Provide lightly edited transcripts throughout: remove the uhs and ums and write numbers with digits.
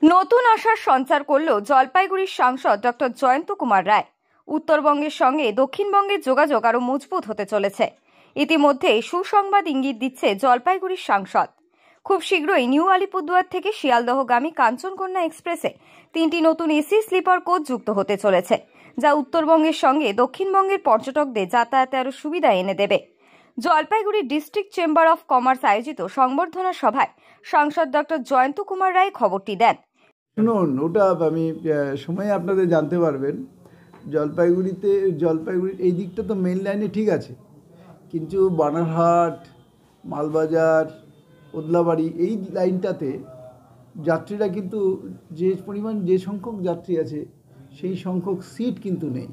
নতুন আশার সঞ্চার করল জলপাইগুড়ির সাংসদ ডক্টর জয়ন্ত কুমার রায়। উত্তরবঙ্গের সঙ্গে দক্ষিণবঙ্গের যোগাযোগ আরো মজবুত হতে চলেছে। ইতিমধ্যে সুসংবাদ ইঙ্গিত দিচ্ছে জলপাইগুড়ির সাংসদ। খুব শীঘ্রই নিউ আলিপুরদুয়ার থেকে শিয়ালদহগামী কাঞ্চনকন্যা এক্সপ্রেসে 3টি নতুন এসি স্লিপার কোচ যুক্ত হতে চলেছে, যা উত্তরবঙ্গের সঙ্গে দক্ষিণবঙ্গের পর্যটকদের যাতায়াতে আরো সুবিধা এনে দেবে। Jalpaiguri district chamber of commerce আয়োজিত সংবর্ধনা সভায় সাংসদ ডক্টর জয়ন্ত কুমার রায় খবরটি দেন। শুনুন, ওটা আমি সময় আপনাদের জানতে পারবেন। জলপাইগুড়ির এই দিকটা তো মেন লাইনে ঠিক আছে, কিন্তু বানারহাট, মালবাজার, ওদলাবাড়ি এই লাইনটাতে যাত্রীরা কিন্তু যে সংখ্যক যাত্রী আছে সেই সংখ্যক সিট কিন্তু নেই।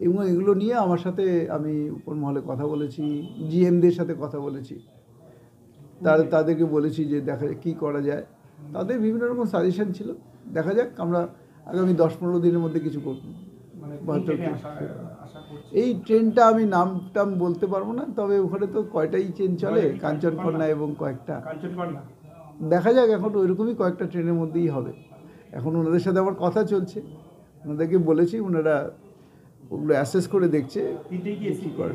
এবং এগুলো নিয়ে আমার সাথে আমি উপর মহলে কথা বলেছি, জিএমদের সাথে কথা বলেছি, তাদেরকে বলেছি যে দেখা কী করা যায়। তাদের বিভিন্ন রকম সাজেশন ছিল। দেখা যাক, আমরা আগামী 10-15 দিনের মধ্যে কিছু করব। এই ট্রেনটা আমি নাম বলতে পারবো না, তবে ওখানে তো কয়টাই ট্রেন চলে, কাঞ্চনকন্যা এবং কয়েকটা, দেখা যাক। এখন ওইরকমই কয়েকটা ট্রেনের মধ্যেই হবে। এখন ওনাদের সাথে আমার কথা চলছে, ওনাদেরকে বলেছি, ওনারা ওগুলো অ্যাসেস করে দেখছে কী করা।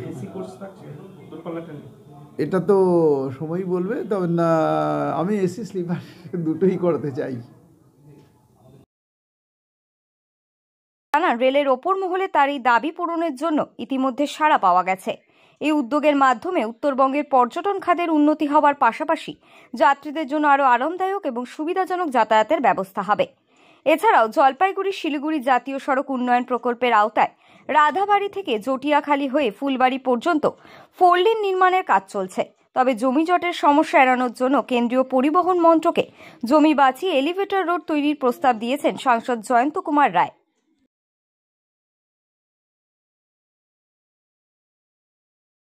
এটা তো সময়ই বলবে, তবে না আমি এসি স্লিপার দুটোই করতে চাই। রেলের ওপর মহলে তার এই দাবি পূরণের জন্য ইতিমধ্যে সাড়া পাওয়া গেছে। এই উদ্যোগের মাধ্যমে উত্তরবঙ্গের পর্যটন খাতের উন্নতি হওয়ার পাশাপাশি যাত্রীদের জন্য আরো আরামদায়ক এবং সুবিধাজনক যাতায়াতের ব্যবস্থা হবে। এছাড়াও জলপাইগুড়ি শিলিগুড়ি জাতীয় সড়ক উন্নয়ন প্রকল্পের আওতায় রাধাবাড়ি থেকে জটিয়াখালী হয়ে ফুলবাড়ি পর্যন্ত 4 লেন নির্মাণের কাজ চলছে। তবে জমি জটের সমস্যা এড়ানোর জন্য কেন্দ্রীয় পরিবহন মন্ত্রকে জমি বাঁচিয়ে এলিভেটর রোড তৈরির প্রস্তাব দিয়েছেন সাংসদ জয়ন্ত কুমার রায়।